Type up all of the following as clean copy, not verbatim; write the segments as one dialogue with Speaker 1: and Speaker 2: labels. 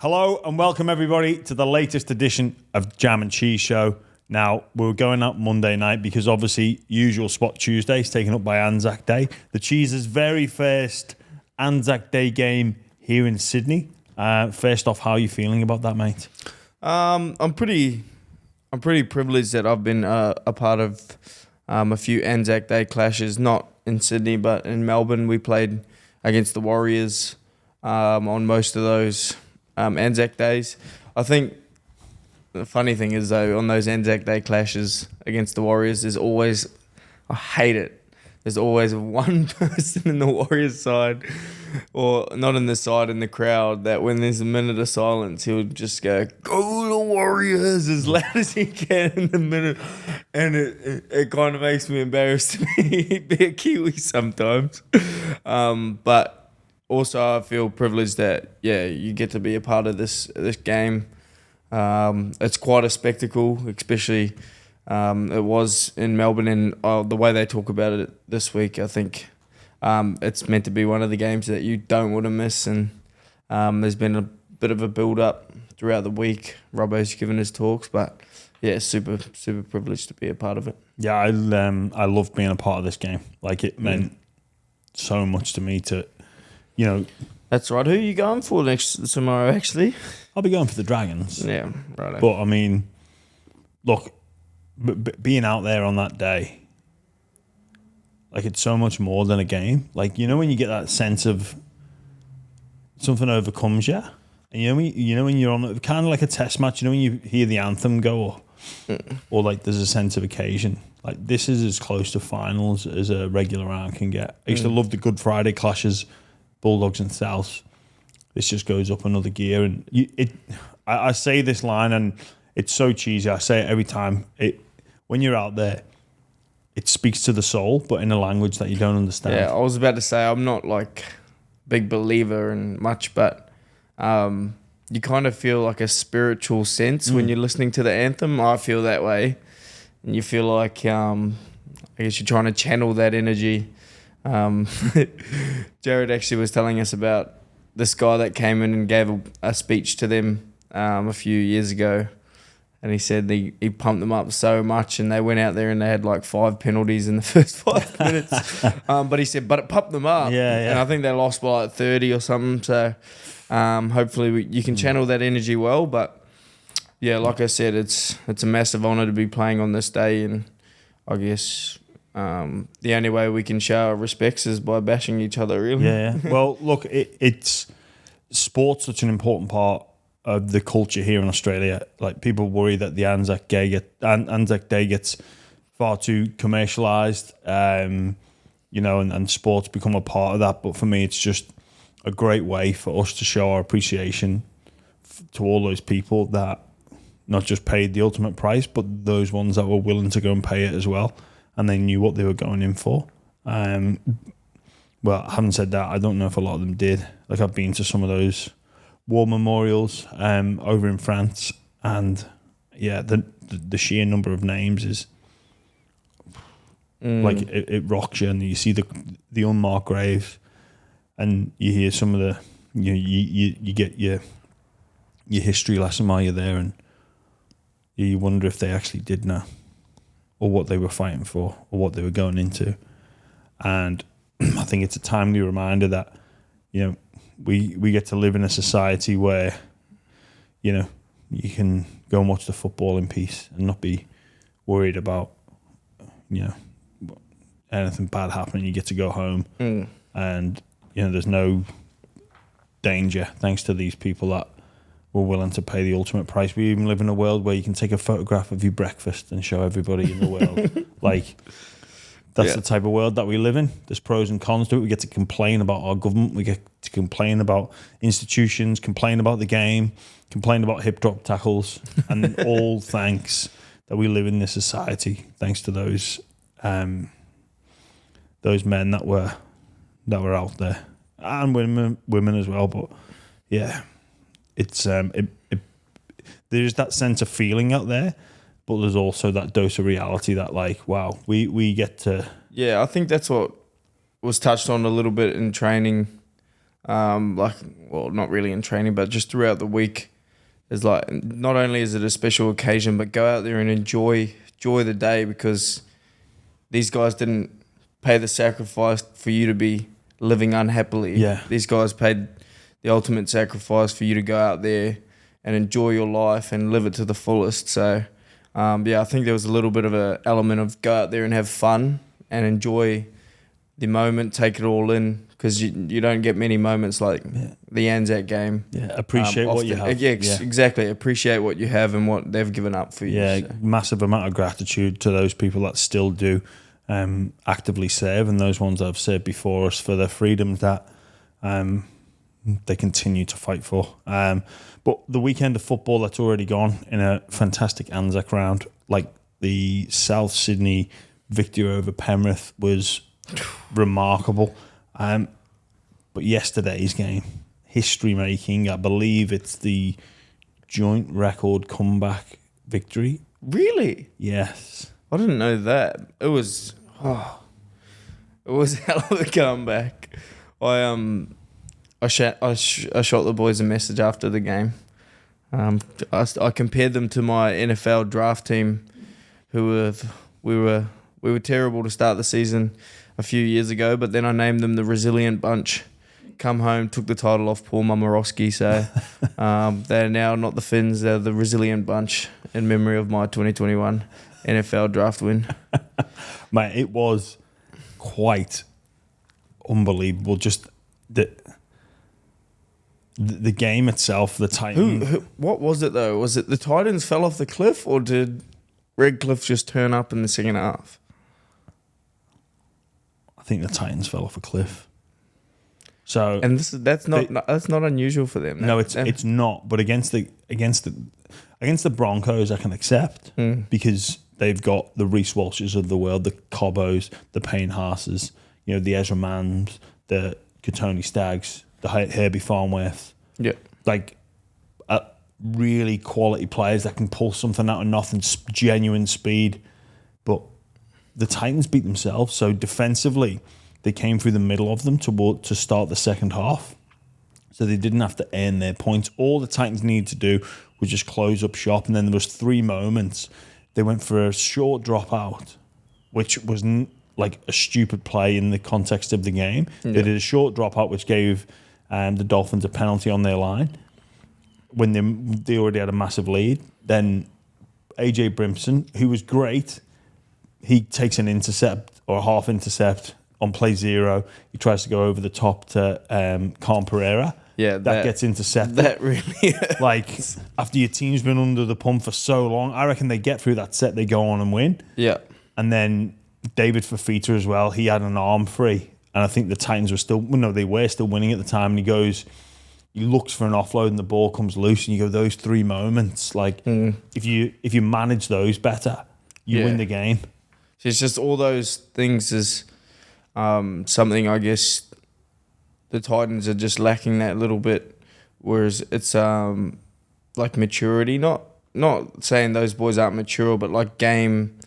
Speaker 1: Hello and welcome everybody to the latest edition of Jam and Cheese Show. Now, we're going out Monday night because obviously usual spot Tuesday is taken up by Anzac Day. The Cheese's very first Anzac Day game here in Sydney. First off, how are you feeling about that, mate?
Speaker 2: I'm pretty privileged that I've been a part of a few Anzac Day clashes, not in Sydney but in Melbourne. We played against the Warriors on most of those Anzac Days. I think the funny thing is though, on those Anzac Day clashes against the Warriors, I hate it. There's always one person in the Warriors side, or not in the side, in the crowd, that when there's a minute of silence, he'll just go the Warriors, as loud as he can in the minute. And it kind of makes me embarrassed to be a Kiwi sometimes. But also I feel privileged that, you get to be a part of this game. It's quite a spectacle, especially it was in Melbourne, and the way they talk about it this week, I think it's meant to be one of the games that you don't want to miss. And there's been a bit of a build-up throughout the week. Robbo's given his talks, but super privileged to be a part of it. Yeah,
Speaker 1: I loved being a part of this game. Like, it meant so much to me to,
Speaker 2: That's right. Who are you going for tomorrow, actually?
Speaker 1: I'll be going for the Dragons.
Speaker 2: Yeah, right.
Speaker 1: But, I mean, look, being out there on that day, like, it's so much more than a game. Like, when you get that sense of something overcomes you, and when you're on kind of like a test match, when you hear the anthem go, or like there's a sense of occasion. Like, this is as close to finals as a regular round can get. I used to love the Good Friday clashes, Bulldogs and Souths. This just goes up another gear, and I say this line, and it's so cheesy. I say it every time. When you're out there, it speaks to the soul, but in a language that you don't understand.
Speaker 2: Yeah, I was about to say I'm not like a big believer in much, but you kind of feel like a spiritual sense when you're listening to the anthem. I feel that way, and you feel like I guess you're trying to channel that energy. Jared actually was telling us about this guy that came in and gave a speech to them a few years ago. And he said he pumped them up so much, and they went out there and they had like 5 penalties in the first 5 minutes. But he said, but it pumped them up.
Speaker 1: Yeah.
Speaker 2: And I think they lost by like 30 or something. So hopefully you can channel that energy well. But yeah, like I said, it's a massive honour to be playing on this day. And I guess the only way we can show our respects is by bashing each other, really.
Speaker 1: Yeah. Well, look, it's sport's such an important part of the culture here in Australia. Like, people worry that the Anzac Day gets far too commercialised, and sports become a part of that. But for me, it's just a great way for us to show our appreciation to all those people that not just paid the ultimate price, but those ones that were willing to go and pay it as well, and they knew what they were going in for. Well, having said that, I don't know if a lot of them did. Like, I've been to some of those war memorials over in France, and the sheer number of names is like it rocks you, and you see the unmarked graves, and you hear some of the you get your history lesson while you're there, and you wonder if they actually did know, or what they were fighting for, or what they were going into. And I think it's a timely reminder that we get to live in a society where, you can go and watch the football in peace and not be worried about, anything bad happening. You get to go home and, there's no danger thanks to these people that were willing to pay the ultimate price. We even live in a world where you can take a photograph of your breakfast and show everybody in the world. Like, that's the type of world that we live in. There's pros and cons to it. We get to complain about our government. We get to complain about institutions, complain about the game, complain about hip drop tackles, and all thanks that we live in this society, thanks to those men that were out there, and women as well. But yeah, it's there's that sense of feeling out there. But there's also that dose of reality that, like, wow, we get to...
Speaker 2: Yeah, I think that's what was touched on a little bit in training not really in training, but just throughout the week. Is like, not only is it a special occasion, but go out there and enjoy the day, because these guys didn't pay the sacrifice for you to be living unhappily.
Speaker 1: Yeah.
Speaker 2: These guys paid the ultimate sacrifice for you to go out there and enjoy your life and live it to the fullest. So, I think there was a little bit of an element of go out there and have fun and enjoy the moment, take it all in, because you don't get many moments like the Anzac game.
Speaker 1: Yeah, appreciate what you have.
Speaker 2: Yeah, exactly. Appreciate what you have and what they've given up for you.
Speaker 1: Yeah,
Speaker 2: so.
Speaker 1: Massive amount of gratitude to those people that still do actively serve, and those ones that have served before us for their freedoms that they continue to fight for. But the weekend of football that's already gone in a fantastic Anzac round, like the South Sydney victory over Penrith was remarkable. But yesterday's game, history making. I believe it's the joint record comeback victory.
Speaker 2: Really?
Speaker 1: Yes.
Speaker 2: I didn't know that. It was a hell of a comeback. I shot the boys a message after the game. I compared them to my NFL draft team, we were terrible to start the season a few years ago, but then I named them the Resilient Bunch. Come home, took the title off Paul Momorowski, so they're now not the Finns, they're the Resilient Bunch in memory of my 2021 NFL draft win.
Speaker 1: Mate, it was quite unbelievable. Just the game itself, the Titans.
Speaker 2: What was it though? Was it the Titans fell off the cliff, or did Redcliffe just turn up in the second half?
Speaker 1: I think the Titans fell off a cliff. So,
Speaker 2: and that's not unusual for them.
Speaker 1: No, it's not. But against the Broncos, I can accept because they've got the Reece Walshes of the world, the Cobbos, the Payne Haas's, the Ezra Manns, the Katoni Staggs, the Herbie Farnworth.
Speaker 2: Yeah,
Speaker 1: like really quality players that can pull something out of nothing, genuine speed. But the Titans beat themselves. So defensively, they came through the middle of them to start the second half. So they didn't have to earn their points. All the Titans needed to do was just close up shop. And then there was 3 moments. They went for a short dropout, which was like a stupid play in the context of the game. Yeah. They did a short dropout, which gave the Dolphins a penalty on their line when they already had a massive lead. Then AJ Brimson, who was great, he takes an intercept or a half intercept on play 0. He tries to go over the top to Khan Pereira.
Speaker 2: Yeah,
Speaker 1: that gets intercepted.
Speaker 2: That really
Speaker 1: like after your team's been under the pump for so long, I reckon they get through that set, they go on and win.
Speaker 2: Yeah.
Speaker 1: And then David Fafita as well, he had an arm free. And I think the Titans were still winning at the time. And he looks for an offload and the ball comes loose and you go, those 3 moments, like if you manage those better, you win the game.
Speaker 2: It's just all those things is something I guess the Titans are just lacking that little bit, whereas it's like maturity. Not saying those boys aren't mature, but like game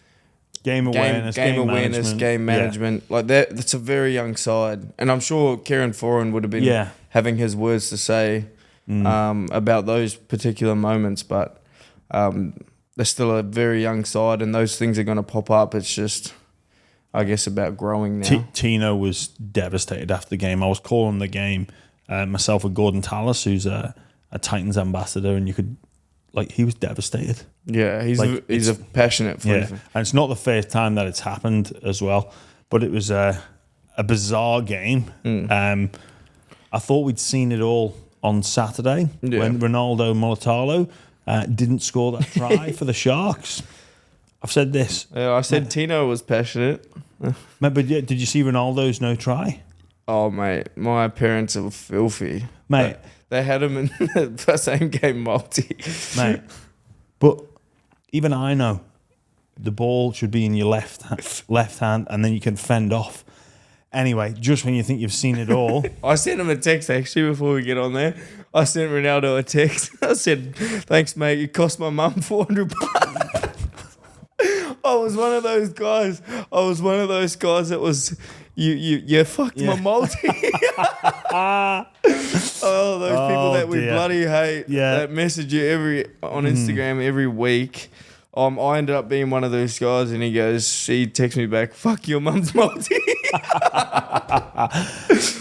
Speaker 2: awareness, game management. Yeah. Like that's a very young side, and I'm sure Kieran Foran would have been having his words to say about those particular moments, but they're still a very young side, and those things are going to pop up. It's just, I guess, about growing now.
Speaker 1: Tino was devastated after the game. I was calling the game myself with Gordon Tallis, who's a Titans ambassador, and you could, he was devastated.
Speaker 2: Yeah, he's a passionate fan.
Speaker 1: Yeah, and it's not the first time that it's happened as well, but it was a bizarre game. I thought we'd seen it all on Saturday when Ronaldo Mulatalo didn't score that try for the Sharks. I've said this.
Speaker 2: Yeah, I said Tino was passionate.
Speaker 1: But did you see Ronaldo's no try?
Speaker 2: Oh, mate, my parents are filthy.
Speaker 1: Mate.
Speaker 2: They had him in the same game multi.
Speaker 1: Mate, but even I know the ball should be in your left hand and then you can fend off. Anyway, just when you think you've seen it all.
Speaker 2: I sent him a text actually before we get on there. I sent Ronaldo a text. I said, thanks, mate. You cost my mum $400. I was one of those guys that was, you fucked my multi. Oh, those people that we
Speaker 1: dear.
Speaker 2: bloody hate.
Speaker 1: Yeah.
Speaker 2: That message you on Instagram every week. I ended up being one of those guys, and he texts me back, "Fuck your mum's multi."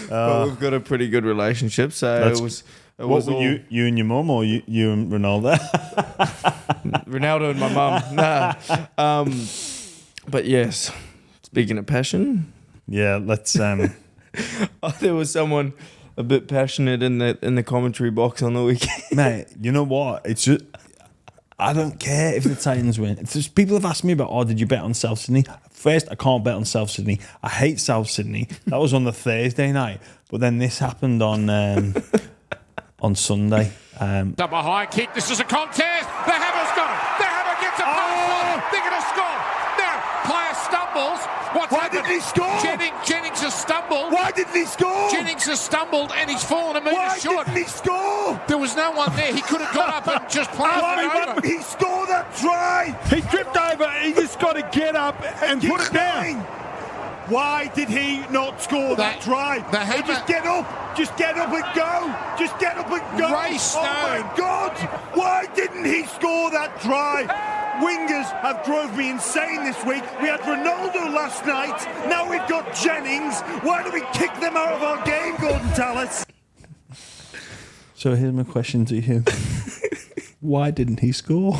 Speaker 2: But we've got a pretty good relationship, so it was.
Speaker 1: What were you and your mum, or you and Ronaldo?
Speaker 2: Ronaldo and my mum. Nah. But yes, speaking of passion,
Speaker 1: Yeah, let's.
Speaker 2: there was someone a bit passionate in the commentary box on the weekend.
Speaker 1: Mate, you know what? It's just. I don't care if the Titans win. It's just, people have asked me about, did you bet on South Sydney? First, I can't bet on South Sydney. I hate South Sydney. That was on the Thursday night. But then this happened on Sunday.
Speaker 3: Double high kick. This is a contest. The Hammer's got it. The Hammer gets a pass. They're going to score. Now, player stumbles.
Speaker 4: Why didn't he score?
Speaker 3: Jennings has stumbled.
Speaker 4: Why didn't he score?
Speaker 3: Jennings has stumbled and he's fallen a metre
Speaker 4: Why
Speaker 3: short.
Speaker 4: didn't he score?
Speaker 3: There was no one there. He could have got up and just played
Speaker 4: Why
Speaker 3: it over.
Speaker 4: didn't he score that try?
Speaker 5: He tripped over. He just got to get up and
Speaker 4: Keep
Speaker 5: put it down.
Speaker 4: going. Why did he not score that try?
Speaker 3: the Hammer-
Speaker 4: Just get up. Just get up and go. Just get up and go.
Speaker 3: Ray
Speaker 4: Oh
Speaker 3: Stone.
Speaker 4: my God. Why didn't he score that try? Wingers have drove me insane this week. We had Ronaldo last night. Now we've got Jennings. Why do we kick them out of our game, Gordon Tallis?
Speaker 1: So here's my question to you. Why didn't he score?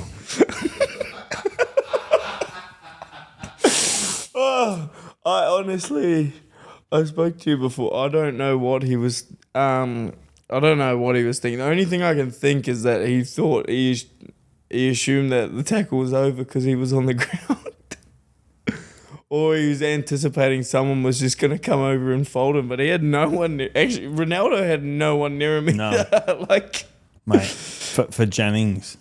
Speaker 2: I spoke to you before. I don't know what he was. I don't know what he was thinking. The only thing I can think is that he thought he assumed that the tackle was over because he was on the ground, or he was anticipating someone was just going to come over and fold him. But he had no one. Actually, Ronaldo had no one near him.
Speaker 1: No.
Speaker 2: Like,
Speaker 1: Mate, for Jennings,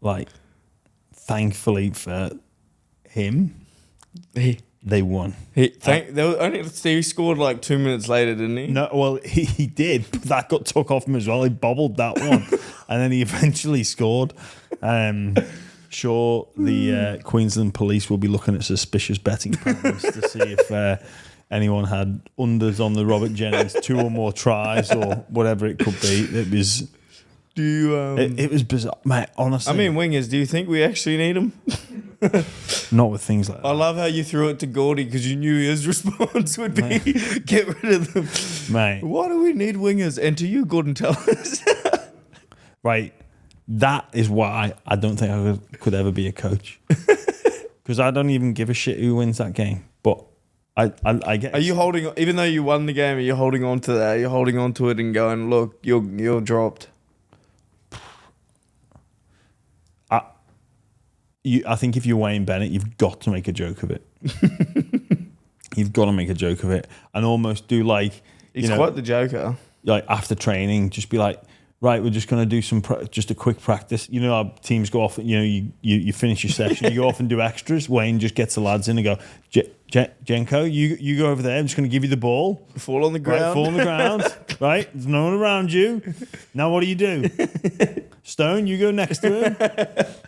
Speaker 1: like, thankfully for him, they won.
Speaker 2: he scored like 2 minutes later, didn't he?
Speaker 1: No, well, he did, but that got took off him as well. He bobbled that one, and then he eventually scored. Sure, the Queensland police will be looking at suspicious betting patterns to see if anyone had unders on the Robert Jennings 2 or more tries or whatever it could be. It was.
Speaker 2: Do you?
Speaker 1: It was bizarre, mate. Honestly,
Speaker 2: I mean, wingers. Do you think we actually need them?
Speaker 1: not with things like that.
Speaker 2: I love how you threw it to Gordy because you knew his response would be get rid of them.
Speaker 1: Mate.
Speaker 2: Why do we need wingers? And to you, Gordon, tell us.
Speaker 1: Right, that is why I don't think I could ever be a coach, because I don't even give a shit who wins that game. But I get.
Speaker 2: Are you holding? Even though you won the game, are you holding on to that? Are you holding on to it and going, look, you're dropped?
Speaker 1: I think if you're Wayne Bennett, you've got to make a joke of it. You've got to make a joke of it and almost do like
Speaker 2: He's quite the joker.
Speaker 1: Like after training, just be like, right, we're just going to do just a quick practice. You know, our teams go off. You know, you finish your session, you go off and do extras. Wayne just gets the lads in and go, Jenko, you go over there. I'm just going to give you the ball.
Speaker 2: Fall on the ground.
Speaker 1: Right, fall on the ground. Right, there's no one around you. Now what do? Stone, you go next to him.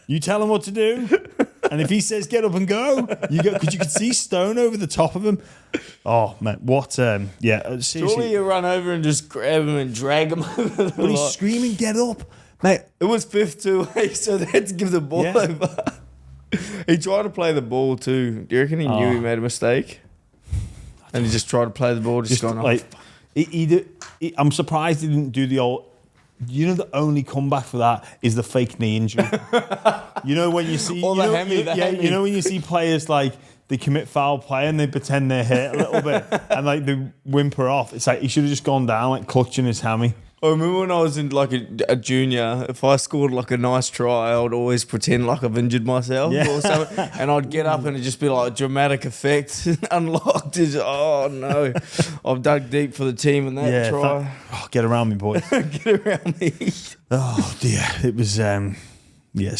Speaker 1: You tell him what to do. And if he says get up and go, you go, because you can see Stone over the top of him. Oh man, what? Seriously.
Speaker 2: Surely you run over and just grab him and drag him over the
Speaker 1: But he's
Speaker 2: lot.
Speaker 1: screaming, get up, mate.
Speaker 2: It was 5-2, so they had to give the ball over. He tried to play the ball too. Do you reckon he knew he made a mistake? And he just tried to play the ball, just going off.
Speaker 1: Like, I'm surprised he didn't do the old. You know, the only comeback for that is the fake knee injury. You know when you see,
Speaker 2: Or the hammy,
Speaker 1: you know when you see players like they commit foul play and they pretend they're hit a little bit and like they whimper off. It's like he should have just gone down like clutching his hammy.
Speaker 2: I remember when I was in like a junior, if I scored like a nice try, I would always pretend like I've injured myself or something. And I'd get up and it'd just be like dramatic effect unlocked. Oh no, I've dug deep for the team in that try.
Speaker 1: Get around me, boys.
Speaker 2: Get around me.
Speaker 1: Oh dear, it was.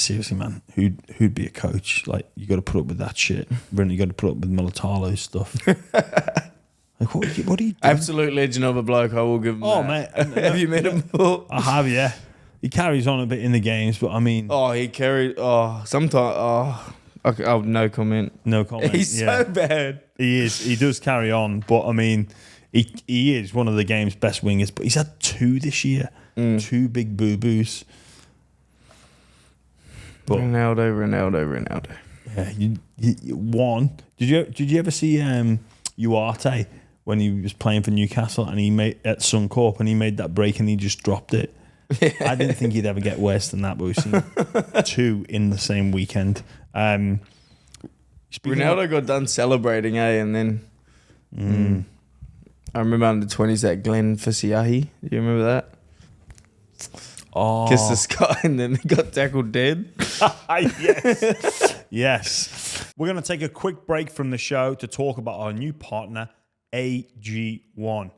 Speaker 1: Seriously, man. Who'd be a coach? Like you got to put up with that shit. Really, you got to put up with Militalo's stuff. Like, what are you doing?
Speaker 2: Absolute legend of a bloke, I will give him that.
Speaker 1: Mate.
Speaker 2: Have you met him before?
Speaker 1: I have, yeah. He carries on a bit in the games, but I mean...
Speaker 2: He carried... sometimes... no comment.
Speaker 1: No comment.
Speaker 2: He's so bad.
Speaker 1: He is. He does carry on, but I mean, He is one of the game's best wingers, but he's had 2 this year. 2 big boo-boos. But
Speaker 2: Ronaldo.
Speaker 1: yeah, you won. Did you ever see Uarte when he was playing for Newcastle and he made at Suncorp and he made that break and he just dropped it? I didn't think he'd ever get worse than that, but we've seen 2 in the same weekend.
Speaker 2: Ronaldo got done celebrating, and then I remember under 20s that Glenn Fasiahi. Do you remember that?
Speaker 1: Oh,
Speaker 2: Kissed the sky and then he got tackled dead.
Speaker 1: Yes. We're going to take a quick break from the show to talk about our new partner, AG1.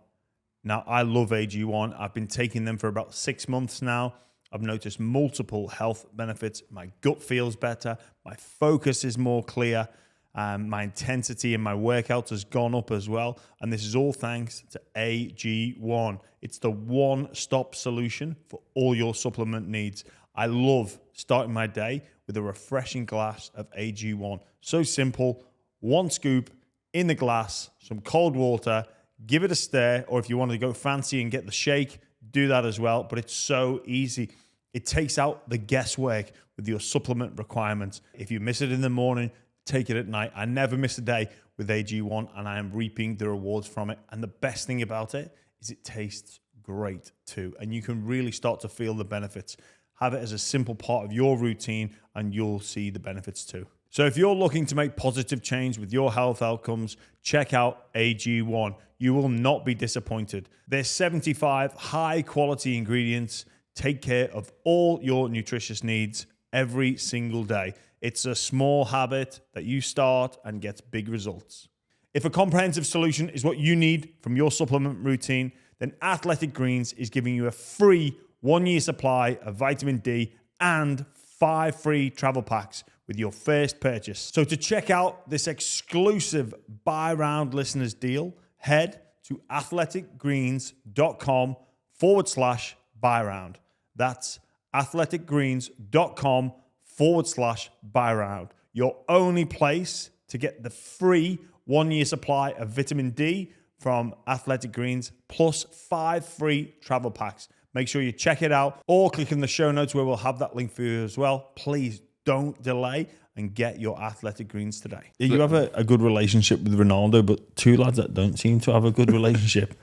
Speaker 1: Now, I love AG1. I've been taking them for about 6 months now. I've noticed multiple health benefits. My gut feels better. My focus is more clear. My intensity in my workouts has gone up as well. And this is all thanks to AG1. It's the one-stop solution for all your supplement needs. I love starting my day with a refreshing glass of AG1. So simple. 1 scoop in the glass, some cold water, give it a stir, or if you want to go fancy and get the shake, do that as well. But it's so easy. It takes out the guesswork with your supplement requirements. If you miss it in the morning, take it at night. I never miss a day with AG1, and I am reaping the rewards from it. And the best thing about it is it tastes great too. And you can really start to feel the benefits. Have it as a simple part of your routine, and you'll see the benefits too. So if you're looking to make positive change with your health outcomes, check out AG1. You will not be disappointed. There's 75 high-quality ingredients. Take care of all your nutritious needs every single day. It's a small habit that you start and gets big results. If a comprehensive solution is what you need from your supplement routine, then Athletic Greens is giving you a free 1-year supply of vitamin D and 5 free travel packs with your first purchase. So to check out this exclusive buy round listeners deal, head to athleticgreens.com/buy round. That's athleticgreens.com/buy round. Your only place to get the free 1-year supply of vitamin D from Athletic Greens plus 5 free travel packs. Make sure you check it out or click in the show notes where we'll have that link for you as well. Please don't delay and get your Athletic Greens today. You have a good relationship with Ronaldo, but 2 lads that don't seem to have a good relationship,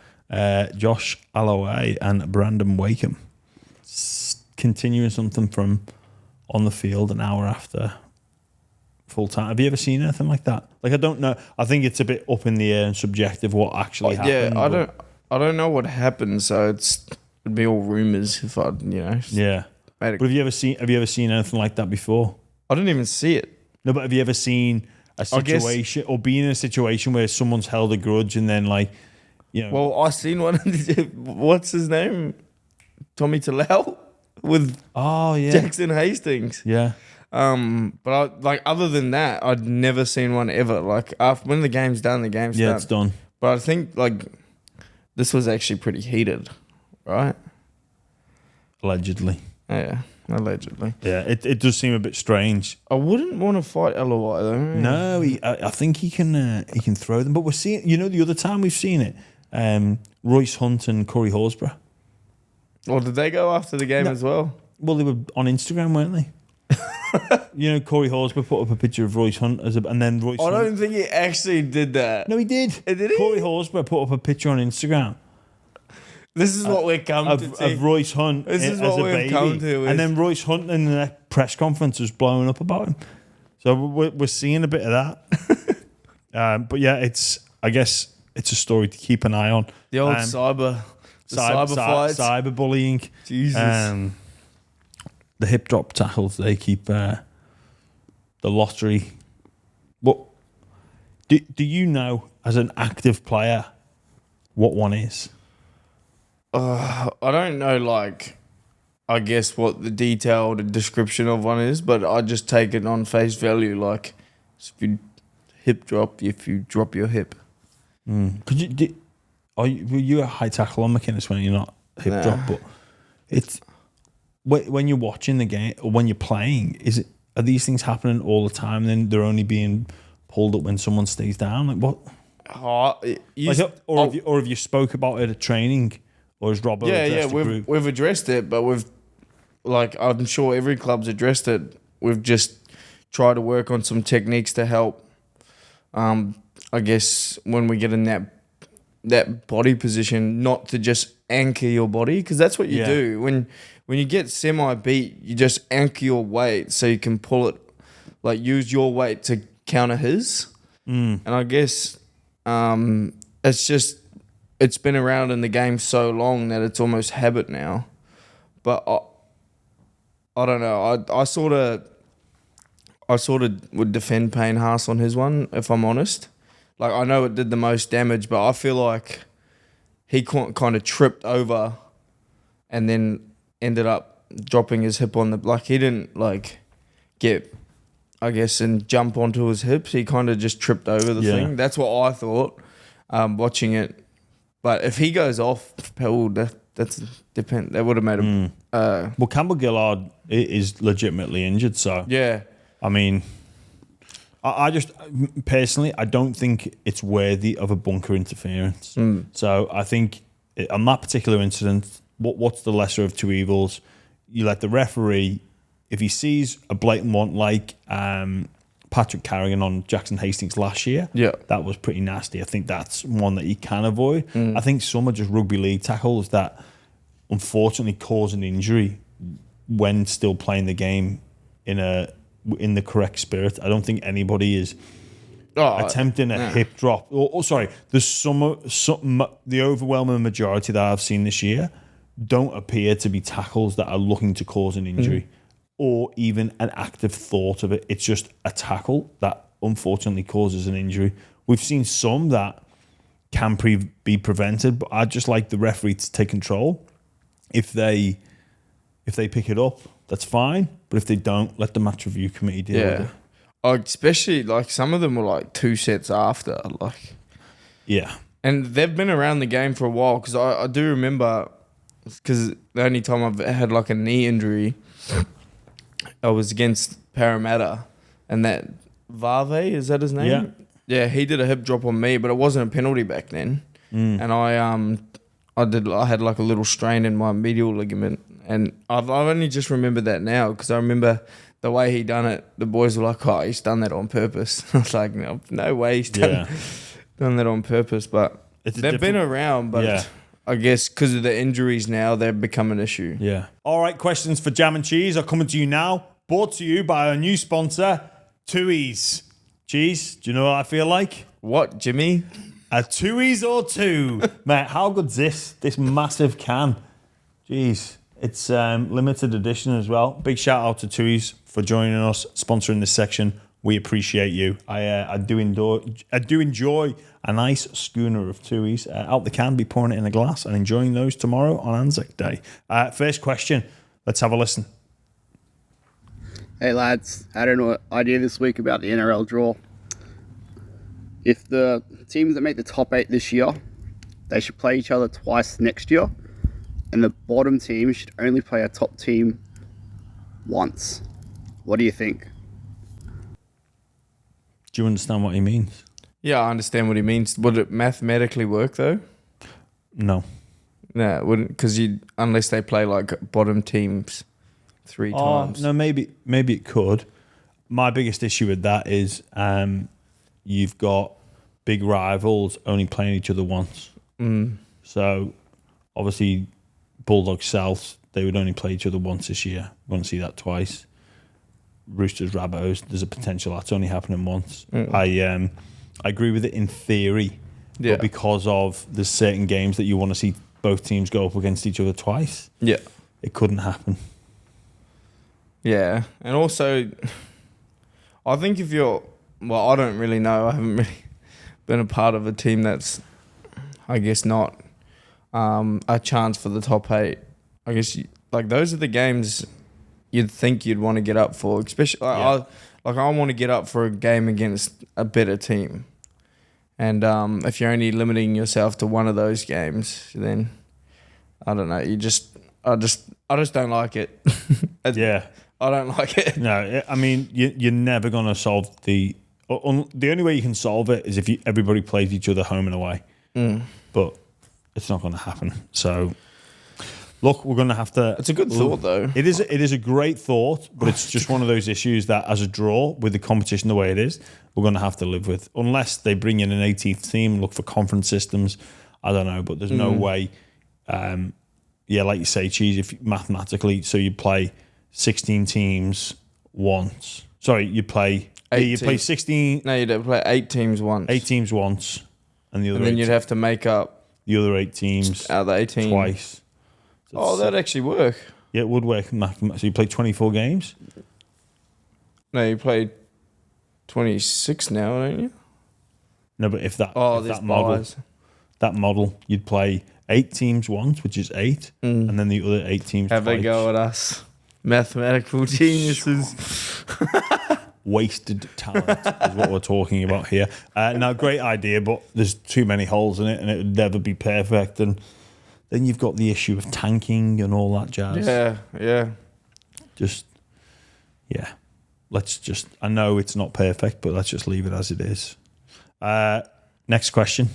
Speaker 1: Josh Alloway and Brandon Wakeham. Continuing something from on the field an hour after full time. Have you ever seen anything like that? Like, I don't know. I think it's a bit up in the air and subjective what actually happened.
Speaker 2: Yeah, I don't know what happened, so it'd be all rumors if I,
Speaker 1: Yeah. But have you ever seen anything like that before?
Speaker 2: I didn't even see it.
Speaker 1: No, but have you ever seen a situation or been in a situation where someone's held a grudge and then
Speaker 2: Well, I seen one. What's his name? Tommy Talal with Jackson Hastings.
Speaker 1: Yeah.
Speaker 2: But other than that, I'd never seen one ever. Like, after when the game's done, the game's done.
Speaker 1: Yeah, it's done.
Speaker 2: But I think this was actually pretty heated, right?
Speaker 1: Allegedly.
Speaker 2: Yeah, allegedly.
Speaker 1: Yeah, it does seem a bit strange.
Speaker 2: I wouldn't want to fight LOI though.
Speaker 1: No, I think he can throw them. But we're seeing, the other time we've seen it, Royce Hunt and Corey Horsburgh.
Speaker 2: Well, did they go after the game as well?
Speaker 1: Well, they were on Instagram, weren't they? Corey Horsburgh put up a picture of Royce Hunt and then Royce Hunt.
Speaker 2: I don't think he actually did that.
Speaker 1: No, he did.
Speaker 2: Did he?
Speaker 1: Corey Horsburgh put up a picture on Instagram.
Speaker 2: This is what we've come to see.
Speaker 1: Of Royce Hunt
Speaker 2: this is what we've come to.
Speaker 1: And then Royce Hunt in the press conference was blowing up about him. So we're seeing a bit of that. But yeah, I guess it's a story to keep an eye on.
Speaker 2: The old cyber fights.
Speaker 1: Cyberbullying.
Speaker 2: Jesus.
Speaker 1: The hip drop tackles, they keep the lottery. What do you know as an active player what one is?
Speaker 2: I don't know, I guess what the detailed description of one is, but I just take it on face value, if you hip drop, if you drop your hip.
Speaker 1: Were you a high tackle on McInnes when you're not hip drop? But it's when you're watching the game or when you're playing, are these things happening all the time? Then they're only being pulled up when someone stays down. Like what? Have you spoke about it at training, or has Robbo addressed the group?
Speaker 2: We've addressed it, but I'm sure every club's addressed it. We've just tried to work on some techniques to help. I guess when we get in that body position, not to just anchor your body, because that's what you do when you get semi beat. You just anchor your weight so you can pull it, like use your weight to counter his. And I guess it's been around in the game so long that it's almost habit now. But I don't know. I sort of would defend Payne Haas on his one, if I'm honest. Like, I know it did the most damage, but I feel like he kind of tripped over and then ended up dropping his hip on the... Like, he didn't, like, get, I guess, and jump onto his hips. He kind of just tripped over the thing. That's what I thought, watching it. But if he goes off, that would have made him...
Speaker 1: Well, Campbell Gillard is legitimately injured, so...
Speaker 2: Yeah.
Speaker 1: I mean... I just, personally, I don't think it's worthy of a bunker interference. So I think on that particular incident, what's the lesser of two evils? You let the referee, if he sees a blatant one like Patrick Carrigan on Jackson Hastings last year, that was pretty nasty. I think that's one that you can avoid. I think some are just rugby league tackles that unfortunately cause an injury when still playing the game in the correct spirit. I don't think anybody is attempting a hip drop. Sorry, there's the overwhelming majority that I've seen this year don't appear to be tackles that are looking to cause an injury or even an active thought of it. It's just a tackle that unfortunately causes an injury. We've seen some that can be prevented, but I'd just like the referee to take control. If they pick it up, that's fine. But if they don't, let the match review committee deal with it.
Speaker 2: Oh, especially, like, some of them were, like, 2 sets after. Like,
Speaker 1: yeah.
Speaker 2: And they've been around the game for a while, because I do remember, because the only time I've had, like, a knee injury, I was against Parramatta. And that Varve, is that his name?
Speaker 1: Yeah.
Speaker 2: Yeah, he did a hip drop on me, but it wasn't a penalty back then. And I had, like, a little strain in my medial ligament. And I've only just remembered that now, because I remember the way he done it. The boys were like, "Oh, he's done that on purpose." I was like, "No way, he's done that on purpose." But they've been around, but I guess because of the injuries now, they've become an issue.
Speaker 1: Yeah. All right, questions for Jam and Cheese are coming to you now. Brought to you by our new sponsor, Tooheys. Cheese, do you know what I feel like?
Speaker 2: What, Jimmy?
Speaker 1: A Tooheys or two. Mate, how good's this? This massive can. Jeez. It's limited edition as well. Big shout out to Tooheys for joining us, sponsoring this section. We appreciate you. I do enjoy a nice schooner of Tooheys out the can, be pouring it in a glass and enjoying those tomorrow on Anzac Day. First question. Let's have a listen.
Speaker 6: Hey lads, I had an idea this week about the NRL draw. If the teams that make the top 8 this year, they should play each other twice next year. And the bottom team should only play a top team once. What do you think?
Speaker 1: Do you understand what he means?
Speaker 2: Yeah, I understand what he means. Would it mathematically work, though?
Speaker 1: No.
Speaker 2: No, it wouldn't, because unless they play, like, bottom teams 3 times.
Speaker 1: No, maybe it could. My biggest issue with that is you've got big rivals only playing each other once. So, obviously... Bulldogs South, they would only play each other once this year. We want to see that twice. Roosters Rabbitohs, there's a potential that's only happening once. I agree with it in theory, but because of the certain games that you want to see both teams go up against each other twice, it couldn't happen.
Speaker 2: Yeah, and also, I think if you're... Well, I don't really know. I haven't really been a part of a team that's, I guess, not... a chance for the top 8. I guess those are the games you'd think you'd want to get up for, especially I want to get up for a game against a better team, and if you're only limiting yourself to one of those games, then I don't know. I just don't like it. I don't like it.
Speaker 1: No, I mean you're never gonna solve the The only way you can solve it is if everybody plays each other home and away. But it's not going to happen. So, look, we're going to have to...
Speaker 2: It's a good thought, though.
Speaker 1: It is a great thought, but it's just one of those issues that as a draw, with the competition the way it is, we're going to have to live with. Unless they bring in an 18th team, look for conference systems. I don't know, but there's no way... like you say, Cheese, if mathematically, so you play 16 teams once. Sorry, you play 16...
Speaker 2: No, you'd play 8 teams once.
Speaker 1: 8 teams once. And
Speaker 2: then you'd have to make up...
Speaker 1: the other 8 teams
Speaker 2: out of the 18.
Speaker 1: Twice.
Speaker 2: So that'd actually work.
Speaker 1: Yeah, it would work. So you play 24 games?
Speaker 2: No, you play 26 now, don't you?
Speaker 1: No, but if that model, you'd play 8 teams once, which is 8, and then the other 8 teams
Speaker 2: Have
Speaker 1: twice.
Speaker 2: a go at us. Mathematical geniuses.
Speaker 1: Wasted talent is what we're talking about here. Now, great idea, but there's too many holes in it, and it would never be perfect. And then you've got the issue of tanking and all that jazz.
Speaker 2: Yeah.
Speaker 1: I know it's not perfect, but let's just leave it as it is. Next question.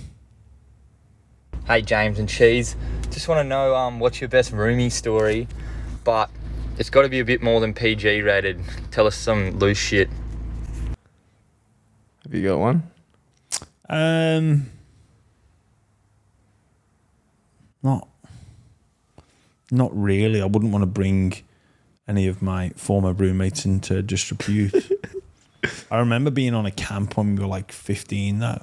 Speaker 7: Hey, James and Cheese. Just want to know what's your best roomie story, but it's got to be a bit more than PG rated. Tell us some loose shit.
Speaker 2: Have you got one?
Speaker 1: Not really. I wouldn't want to bring any of my former roommates into disrepute. I remember being on a camp when we were like 15 though.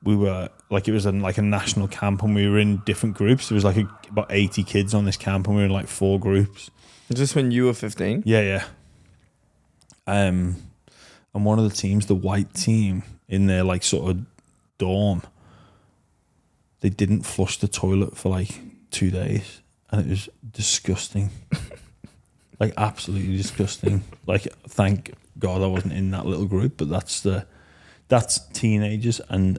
Speaker 1: We were like, it was a national camp, and we were in different groups. There was like about 80 kids on this camp, and we were in like 4 groups.
Speaker 2: Is this when you were 15?
Speaker 1: Yeah. And one of the teams, the white team, in their like sort of dorm, they didn't flush the toilet for like 2 days, and it was disgusting. Like absolutely disgusting. Like, thank God I wasn't in that little group, but that's teenagers and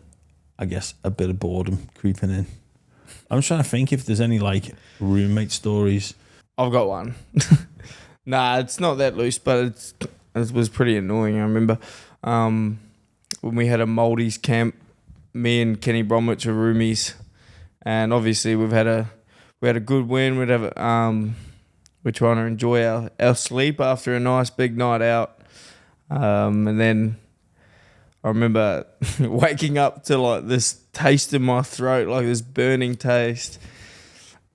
Speaker 1: I guess a bit of boredom creeping in. I'm trying to think if there's any like roommate stories.
Speaker 2: I've got one. Nah, it's not that loose, but it was pretty annoying. I remember when we had a Maldives camp, me and Kenny Bromwich were roomies, and obviously we had a good win. We're trying to enjoy our sleep after a nice big night out, and then I remember waking up to like this taste in my throat, like this burning taste.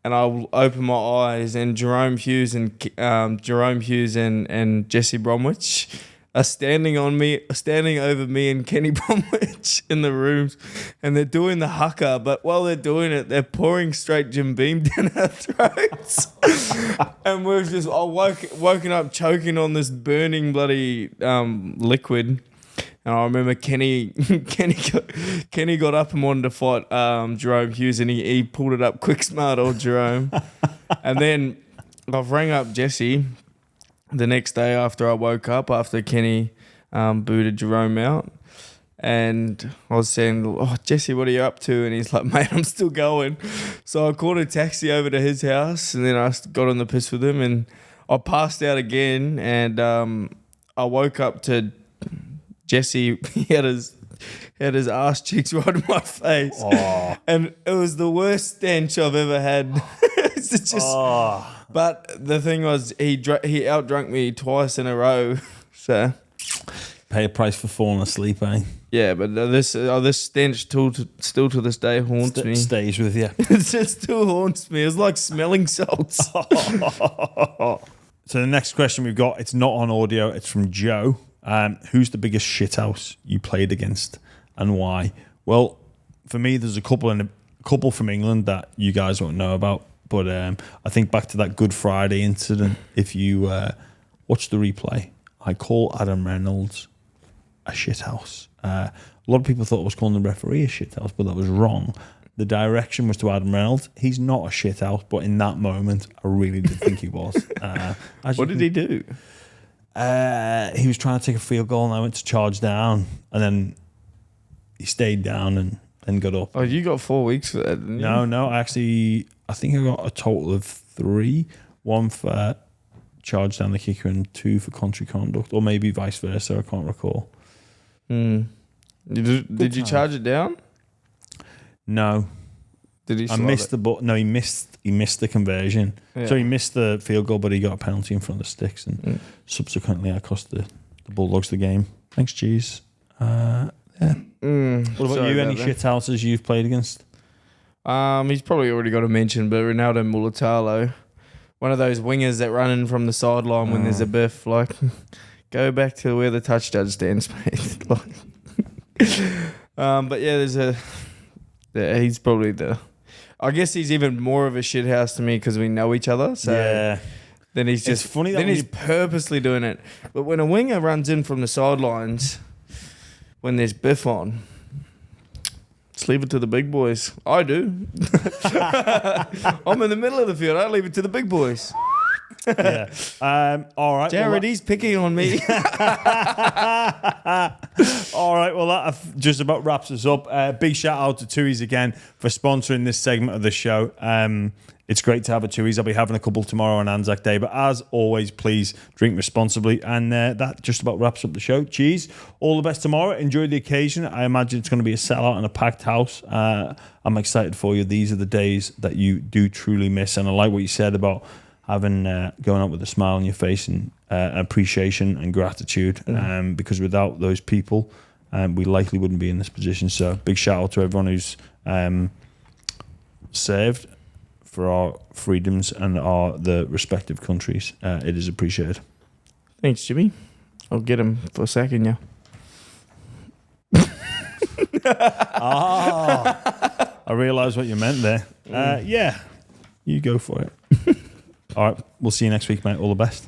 Speaker 2: And I open my eyes, and Jerome Hughes and Jesse Bromwich are standing over me and Kenny Bromwich in the rooms, and they're doing the haka. But while they're doing it, they're pouring straight Jim Beam down our throats, and we're just woken up choking on this burning bloody liquid. And I remember Kenny got up and wanted to fight Jerome Hughes, and he pulled it up quick smart, old Jerome. And then I've rang up Jesse the next day after I woke up, after Kenny booted Jerome out. And I was saying, "Oh, Jesse, what are you up to?" And he's like, "Mate, I'm still going." So I called a taxi over to his house, and then I got on the piss with him, and I passed out again. And I woke up to Jesse. He had his ass cheeks right in my face. Oh. And it was the worst stench I've ever had. It's just, but the thing was, he outdrunk me twice in a row. So
Speaker 1: pay a price for falling asleep, eh?
Speaker 2: Yeah, but this stench still to this day haunts me.
Speaker 1: Stays with you.
Speaker 2: It still haunts me. It's like smelling salts.
Speaker 1: So the next question we've got, it's not on audio. It's from Joe. Who's the biggest shithouse you played against, and why? Well, for me, there's a couple from England that you guys won't know about. But I think back to that Good Friday incident. If you watch the replay, I call Adam Reynolds a shithouse. A lot of people thought I was calling the referee a shithouse, but that was wrong. The direction was to Adam Reynolds. He's not a shithouse, but in that moment, I really did think he was.
Speaker 2: What did he do?
Speaker 1: He was trying to take a field goal, and I went to charge down, and then he stayed down and got up.
Speaker 2: Oh, you got 4 weeks for that, didn't you?
Speaker 1: No, I think I got a total of 3. One for charge down the kicker and 2 for contrary conduct, or maybe vice versa. I can't recall.
Speaker 2: Did you charge it down?
Speaker 1: No.
Speaker 2: Did he?
Speaker 1: I missed the ball. No, he missed the conversion.
Speaker 2: Yeah.
Speaker 1: So he missed the field goal, but he got a penalty in front of the sticks, and subsequently I cost the Bulldogs the game. Thanks, Cheese. Yeah. What about you? Any shit houses you've played against?
Speaker 2: He's probably already got a mention, but Ronaldo Mulatalo, one of those wingers that run in from the sideline when there's a biff. Like, go back to where the touch judge stands, mate. But yeah, he's probably I guess he's even more of a shithouse to me because we know each other. So
Speaker 1: Yeah.
Speaker 2: then he's just
Speaker 1: It's funny that
Speaker 2: then
Speaker 1: when
Speaker 2: he's purposely doing it. But when a winger runs in from the sidelines, when there's biff on, just leave it to the big boys. I do. I'm in the middle of the field. I leave it to the big boys.
Speaker 1: Yeah. All right.
Speaker 2: Jared, he's picking on me.
Speaker 1: All right, well, that just about wraps us up. Big shout out to Tui's again for sponsoring this segment of the show. It's great to have a Tui's. I'll be having a couple tomorrow on Anzac Day. But as always, please drink responsibly. And that just about wraps up the show. Cheese, all the best tomorrow. Enjoy the occasion. I imagine it's going to be a sellout and a packed house. I'm excited for you. These are the days that you do truly miss. And I like what you said about having going out with a smile on your face and appreciation and gratitude, because without those people, we likely wouldn't be in this position. So big shout out to everyone who's served for our freedoms and the respective countries. It is appreciated.
Speaker 2: Thanks, Jimmy. I'll get him for a second, yeah.
Speaker 1: I realised what you meant there. Yeah, you go for it. All right, we'll see you next week, mate. All the best.